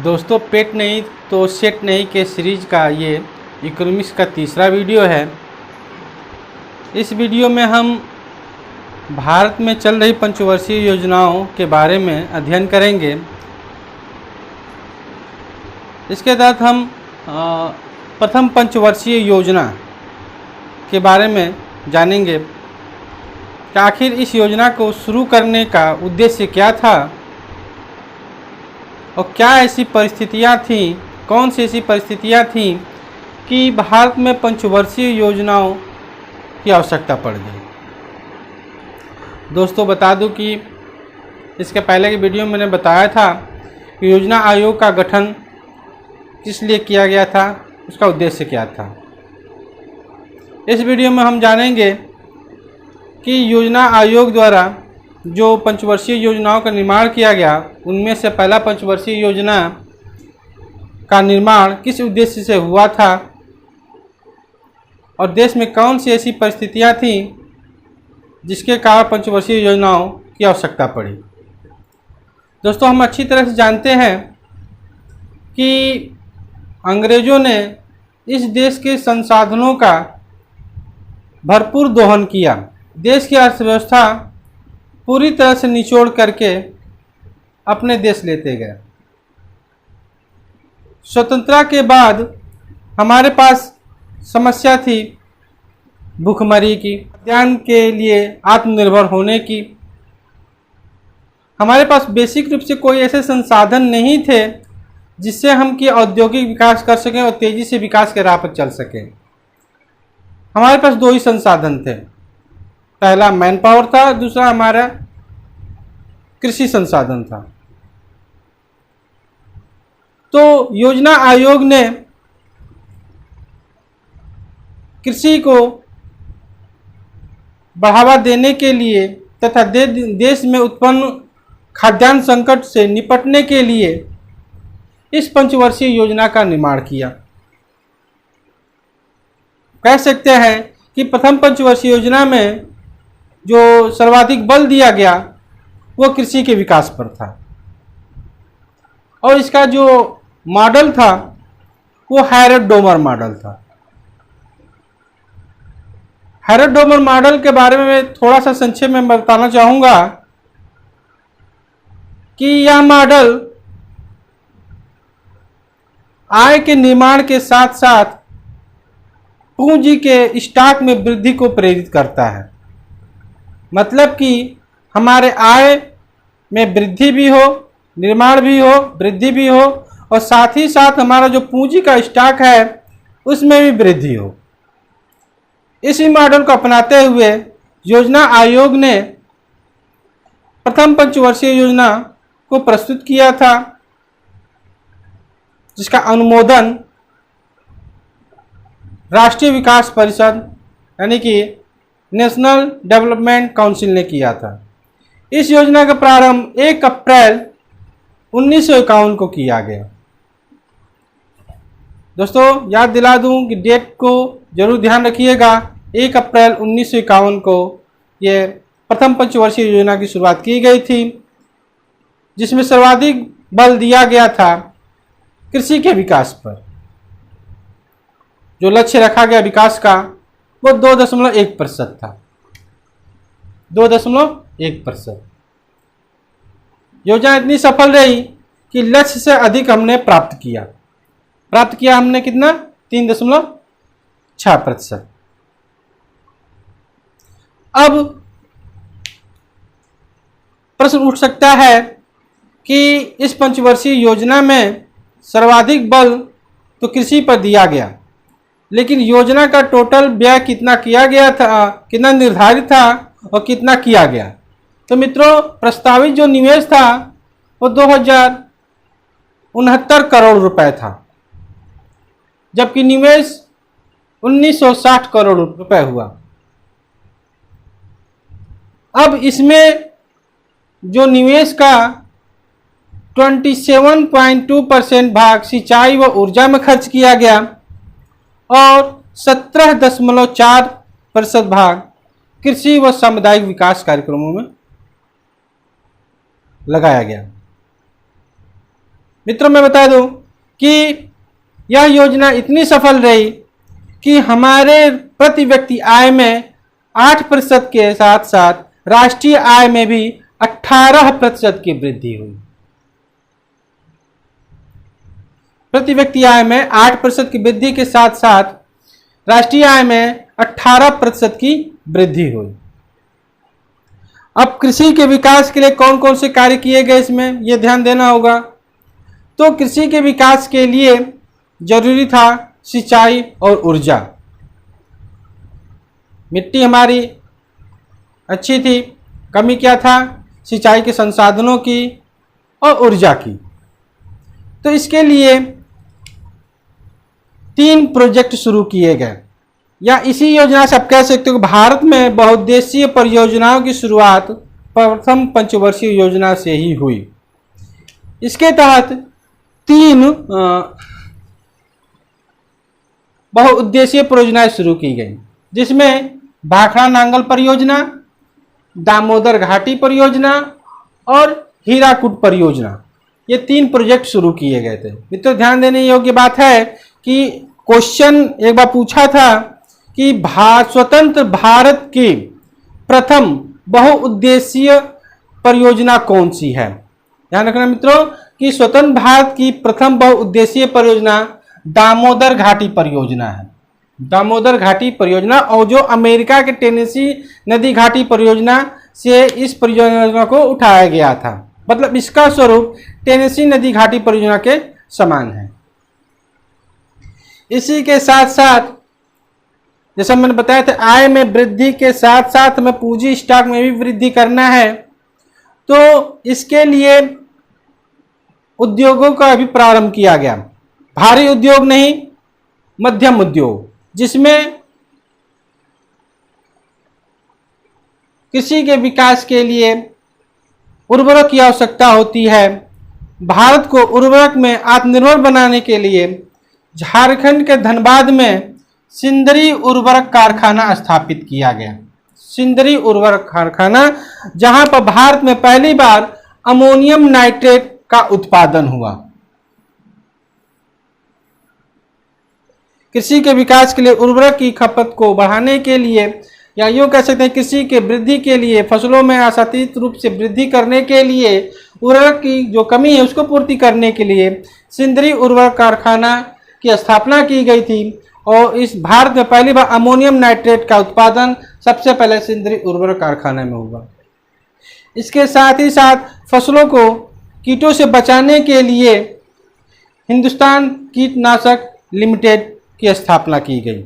दोस्तों, पेट नहीं तो सेट नहीं के सीरीज का ये इकोनॉमिक्स का तीसरा वीडियो है। इस वीडियो में हम भारत में चल रही पंचवर्षीय योजनाओं के बारे में अध्ययन करेंगे। इसके तहत हम प्रथम पंचवर्षीय योजना के बारे में जानेंगे कि आखिर इस योजना को शुरू करने का उद्देश्य क्या था और क्या ऐसी परिस्थितियां थीं, कौन सी ऐसी परिस्थितियां थीं कि भारत में पंचवर्षीय योजनाओं की आवश्यकता पड़ गई। दोस्तों, बता दूं कि इसके पहले की वीडियो में मैंने बताया था कि योजना आयोग का गठन किस लिए किया गया था, उसका उद्देश्य क्या था। इस वीडियो में हम जानेंगे कि योजना आयोग द्वारा जो पंचवर्षीय योजनाओं का निर्माण किया गया, उनमें से पहला पंचवर्षीय योजना का निर्माण किस उद्देश्य से हुआ था और देश में कौन सी ऐसी परिस्थितियां थीं जिसके कारण पंचवर्षीय योजनाओं की आवश्यकता पड़ी। दोस्तों, हम अच्छी तरह से जानते हैं कि अंग्रेज़ों ने इस देश के संसाधनों का भरपूर दोहन किया। देश की अर्थव्यवस्था पूरी तरह से निचोड़ करके अपने देश लेते गए। स्वतंत्रता के बाद हमारे पास समस्या थी भूखमरी की, खाद्यान्न के लिए आत्मनिर्भर होने की। हमारे पास बेसिक रूप से कोई ऐसे संसाधन नहीं थे जिससे हम कि औद्योगिक विकास कर सकें और तेज़ी से विकास के राह पर चल सकें। हमारे पास दो ही संसाधन थे, पहला मैन पावर था, दूसरा हमारा कृषि संसाधन था। तो योजना आयोग ने कृषि को बढ़ावा देने के लिए तथा देश में उत्पन्न खाद्यान्न संकट से निपटने के लिए इस पंचवर्षीय योजना का निर्माण किया। कह सकते हैं कि प्रथम पंचवर्षीय योजना में जो सर्वाधिक बल दिया गया वो कृषि के विकास पर था और इसका जो मॉडल था वो हैरड-डोमर मॉडल था। हैरड-डोमर मॉडल के बारे में मैं थोड़ा सा संक्षेप में बताना चाहूँगा कि यह मॉडल आय के निर्माण के साथ साथ पूंजी के स्टॉक में वृद्धि को प्रेरित करता है। मतलब कि हमारे आय में वृद्धि भी हो, निर्माण भी हो, वृद्धि भी हो और साथ ही साथ हमारा जो पूंजी का स्टॉक है उसमें भी वृद्धि हो। इसी मॉडल को अपनाते हुए योजना आयोग ने प्रथम पंचवर्षीय योजना को प्रस्तुत किया था, जिसका अनुमोदन राष्ट्रीय विकास परिषद यानी कि नेशनल डेवलपमेंट काउंसिल ने किया था। इस योजना का प्रारंभ 1 अप्रैल 1951 को किया गया। दोस्तों, याद दिला दूं कि डेट को जरूर ध्यान रखिएगा। 1 अप्रैल 1951 को ये प्रथम पंचवर्षीय योजना की शुरुआत की गई थी, जिसमें सर्वाधिक बल दिया गया था कृषि के विकास पर। जो लक्ष्य रखा गया विकास का वो 2.1% था। 2.1%। योजना इतनी सफल रही कि लक्ष्य से अधिक हमने प्राप्त किया। हमने कितना? 3.6%। अब प्रश्न उठ सकता है कि इस पंचवर्षीय योजना में सर्वाधिक बल तो कृषि पर दिया गया, लेकिन योजना का टोटल व्यय कितना किया गया था, कितना निर्धारित था और कितना किया गया। तो मित्रों, प्रस्तावित जो निवेश था वो 2069 करोड़ रुपए था, जबकि निवेश 1960 करोड़ रुपए हुआ। अब इसमें जो निवेश का 27.2% भाग सिंचाई व ऊर्जा में खर्च किया गया और 17.4% भाग कृषि व सामुदायिक विकास कार्यक्रमों में लगाया गया। मित्रों मैं बता दूं कि यह योजना इतनी सफल रही कि हमारे प्रति व्यक्ति आय में 8% के साथ साथ राष्ट्रीय आय में भी 18% की वृद्धि हुई। प्रति व्यक्ति आय में 8% की वृद्धि के साथ साथ राष्ट्रीय आय में 18% की वृद्धि हुई। अब कृषि के विकास के लिए कौन कौन से कार्य किए गए इसमें ये ध्यान देना होगा। तो कृषि के विकास के लिए जरूरी था सिंचाई और ऊर्जा। मिट्टी हमारी अच्छी थी, कमी क्या था, सिंचाई के संसाधनों की और ऊर्जा की। तो इसके लिए 3 प्रोजेक्ट शुरू किए गए, या इसी योजना से आप कह सकते हो कि भारत में बहुउद्देशीय परियोजनाओं की शुरुआत प्रथम पंचवर्षीय योजना से ही हुई। इसके तहत 3 बहुउद्देशीय परियोजनाएं शुरू की गई, जिसमें भाखड़ा नांगल परियोजना, दामोदर घाटी परियोजना और हीराकुद परियोजना, ये 3 प्रोजेक्ट शुरू किए गए थे। मित्रों ध्यान देने योग्य बात है कि क्वेश्चन एक बार पूछा था कि स्वतंत्र भारत की प्रथम बहुउद्देशीय परियोजना कौन सी है। ध्यान रखना मित्रों कि स्वतंत्र भारत की प्रथम बहुउद्देशीय परियोजना दामोदर घाटी परियोजना है। दामोदर घाटी परियोजना, और जो अमेरिका के टेनेसी नदी घाटी परियोजना से इस परियोजना को उठाया गया था। मतलब इसका स्वरूप टेनेसी नदी घाटी परियोजना के समान है। इसी के साथ साथ जैसा मैंने बताया था, आय में वृद्धि के साथ साथ हमें पूंजी स्टॉक में भी वृद्धि करना है। तो इसके लिए उद्योगों का भी प्रारंभ किया गया। भारी उद्योग नहीं, मध्यम उद्योग, जिसमें कृषि के विकास के लिए उर्वरक की आवश्यकता होती है। भारत को उर्वरक में आत्मनिर्भर बनाने के लिए झारखंड के धनबाद में सिंदरी उर्वरक कारखाना स्थापित किया गया। सिंदरी उर्वरक कारखाना, जहां पर भारत में पहली बार अमोनियम नाइट्रेट का उत्पादन हुआ। कृषि के विकास के लिए उर्वरक की खपत को बढ़ाने के लिए, या यूं कह सकते हैं कृषि के वृद्धि के लिए, फसलों में आशातीत रूप से वृद्धि करने के लिए, उर्वरक की जो कमी है उसको पूर्ति करने के लिए सिंदरी उर्वरक कारखाना की स्थापना की गई थी। और इस भारत में पहली बार अमोनियम नाइट्रेट का उत्पादन सबसे पहले सिंदरी उर्वरक कारखाने में हुआ। इसके साथ ही साथ फसलों को कीटों से बचाने के लिए हिंदुस्तान कीटनाशक लिमिटेड की स्थापना की गई।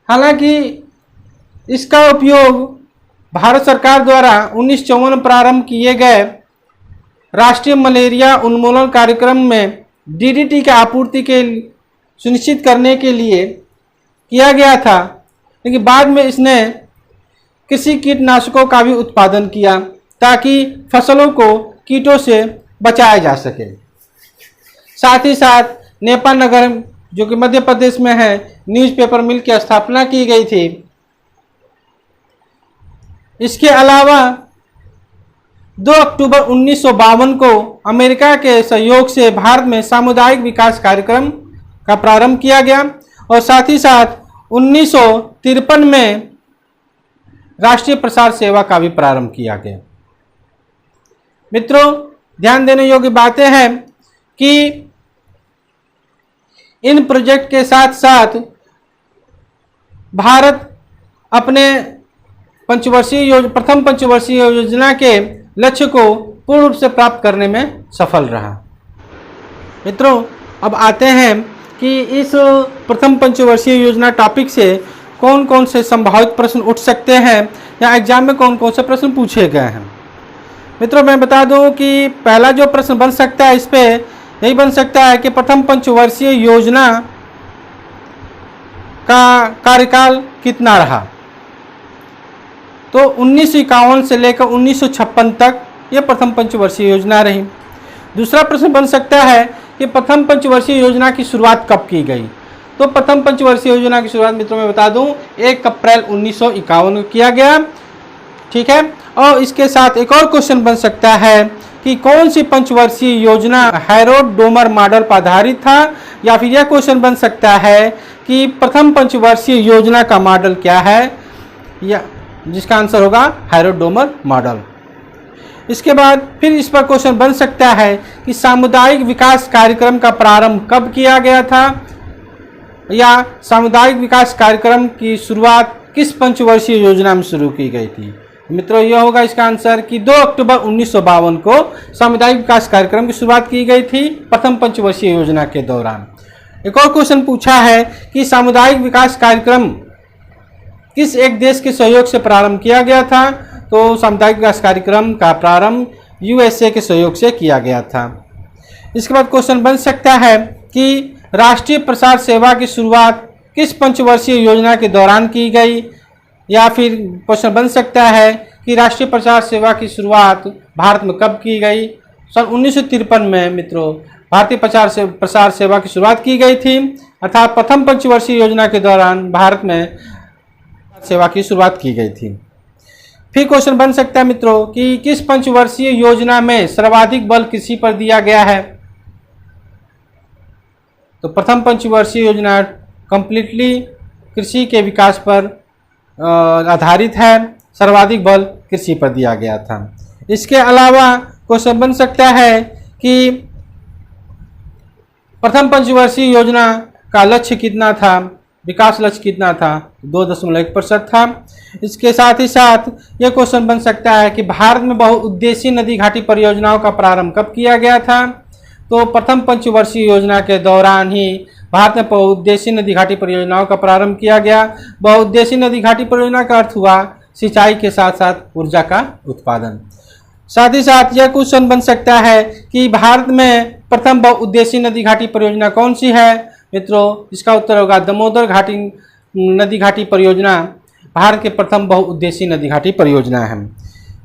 हालांकि इसका उपयोग भारत सरकार द्वारा 1954 में प्रारंभ किए गए राष्ट्रीय मलेरिया उन्मूलन कार्यक्रम में डीडीटी की आपूर्ति के सुनिश्चित करने के लिए किया गया था, लेकिन बाद में इसने कृषि कीटनाशकों का भी उत्पादन किया ताकि फसलों को कीटों से बचाया जा सके। साथ ही साथ नेपा नगर, जो कि मध्य प्रदेश में है, न्यूज़पेपर मिल की स्थापना की गई थी। इसके अलावा 2 अक्टूबर 1952 को अमेरिका के सहयोग से भारत में सामुदायिक विकास कार्यक्रम का प्रारंभ किया गया, और साथ ही साथ 1953 में राष्ट्रीय प्रसार सेवा का भी प्रारंभ किया गया। मित्रों ध्यान देने योग्य बातें हैं कि इन प्रोजेक्ट के साथ साथ भारत अपने प्रथम पंचवर्षीय योजना के लक्ष्य को पूर्ण रूप से प्राप्त करने में सफल रहा। मित्रों अब आते हैं कि इस प्रथम पंचवर्षीय योजना टॉपिक से कौन कौन से संभावित प्रश्न उठ सकते हैं, या एग्जाम में कौन कौन से प्रश्न पूछे गए हैं। मित्रों मैं बता दूं कि पहला जो प्रश्न बन सकता है इस पे यही बन सकता है कि प्रथम पंचवर्षीय योजना का कार्यकाल कितना रहा। तो 1951 से लेकर 1956 तक ये प्रथम पंचवर्षीय योजना रही। दूसरा प्रश्न बन सकता है कि प्रथम पंचवर्षीय योजना की शुरुआत कब की गई। तो प्रथम पंचवर्षीय योजना की शुरुआत मित्रों मैं बता दूं 1 अप्रैल 1951 को किया गया। ठीक है। और इसके साथ एक और क्वेश्चन बन सकता है कि कौन सी पंचवर्षीय योजना हैरोल्ड डोमर मॉडल पर आधारित था, या फिर यह क्वेश्चन बन सकता है कि प्रथम पंचवर्षीय योजना का मॉडल क्या है, या जिसका आंसर होगा हैरोल्ड डोमर मॉडल। इसके बाद फिर इस पर क्वेश्चन बन सकता है कि सामुदायिक विकास कार्यक्रम का प्रारंभ कब किया गया था, या सामुदायिक विकास कार्यक्रम की शुरुआत किस पंचवर्षीय योजना में शुरू की गई थी। मित्रों यह होगा इसका आंसर कि 2 अक्टूबर 1952 को सामुदायिक विकास कार्यक्रम की शुरुआत की गई थी प्रथम पंचवर्षीय योजना के दौरान। एक और क्वेश्चन पूछा है कि सामुदायिक विकास कार्यक्रम किस एक देश के सहयोग से प्रारंभ किया गया था, तो सामुदायिक विकास कार्यक्रम का प्रारंभ यूएसए के सहयोग से किया गया था। इसके बाद क्वेश्चन बन सकता है कि राष्ट्रीय प्रसार सेवा की शुरुआत किस पंचवर्षीय योजना के दौरान की गई, या फिर क्वेश्चन बन सकता है कि राष्ट्रीय प्रसार सेवा की शुरुआत भारत में कब की गई। सन 1953 में मित्रों भारतीय प्रसार सेवा की शुरुआत की गई थी, अर्थात प्रथम पंचवर्षीय योजना के दौरान भारत में सेवा की शुरुआत की गई थी। फिर क्वेश्चन बन सकता है मित्रों कि किस पंचवर्षीय योजना में सर्वाधिक बल कृषि पर दिया गया है, तो प्रथम पंचवर्षीय योजना कंप्लीटली कृषि के विकास पर आधारित है, सर्वाधिक बल कृषि पर दिया गया था। इसके अलावा क्वेश्चन बन सकता है कि प्रथम पंचवर्षीय योजना का लक्ष्य कितना था, विकास लक्ष्य कितना था, 2.1% था। इसके साथ ही साथ यह क्वेश्चन बन सकता है कि भारत में बहुउद्देशीय नदी घाटी परियोजनाओं का प्रारंभ कब किया गया था, तो प्रथम पंचवर्षीय योजना के दौरान ही भारत में बहुउद्देशीय नदी घाटी परियोजनाओं का प्रारंभ किया गया। बहुउद्देशीय नदी घाटी परियोजना का अर्थ हुआ सिंचाई के साथ साथ ऊर्जा का उत्पादन। साथ ही साथ यह क्वेश्चन बन सकता है कि भारत में प्रथम बहुउद्देशीय नदी घाटी परियोजना कौन सी है, मित्रों इसका उत्तर होगा दामोदर घाटी नदी घाटी परियोजना भारत के प्रथम बहुउद्देशीय नदी घाटी परियोजना है।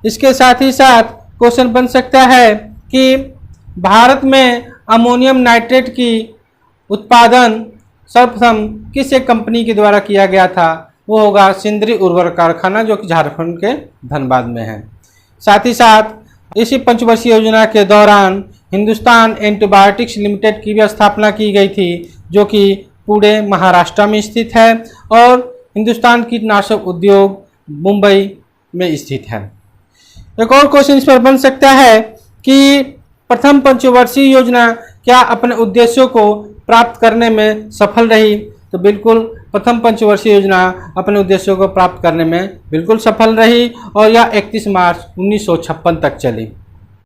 इसके साथ ही साथ क्वेश्चन बन सकता है कि भारत में अमोनियम नाइट्रेट की उत्पादन सर्वप्रथम किस एक कंपनी के द्वारा किया गया था, वो होगा सिंदरी उर्वरक कारखाना जो कि झारखंड के धनबाद में है। साथ ही साथ इसी पंचवर्षीय योजना के दौरान हिंदुस्तान एंटीबायोटिक्स लिमिटेड की भी स्थापना की गई थी जो कि पुणे महाराष्ट्र में स्थित है, और हिंदुस्तान कीटनाशक उद्योग मुंबई में स्थित है। एक और क्वेश्चन इस पर बन सकता है कि प्रथम पंचवर्षीय योजना क्या अपने उद्देश्यों को प्राप्त करने में सफल रही, तो बिल्कुल प्रथम पंचवर्षीय योजना अपने उद्देश्यों को प्राप्त करने में बिल्कुल सफल रही, और यह 31 मार्च 1956 तक चली।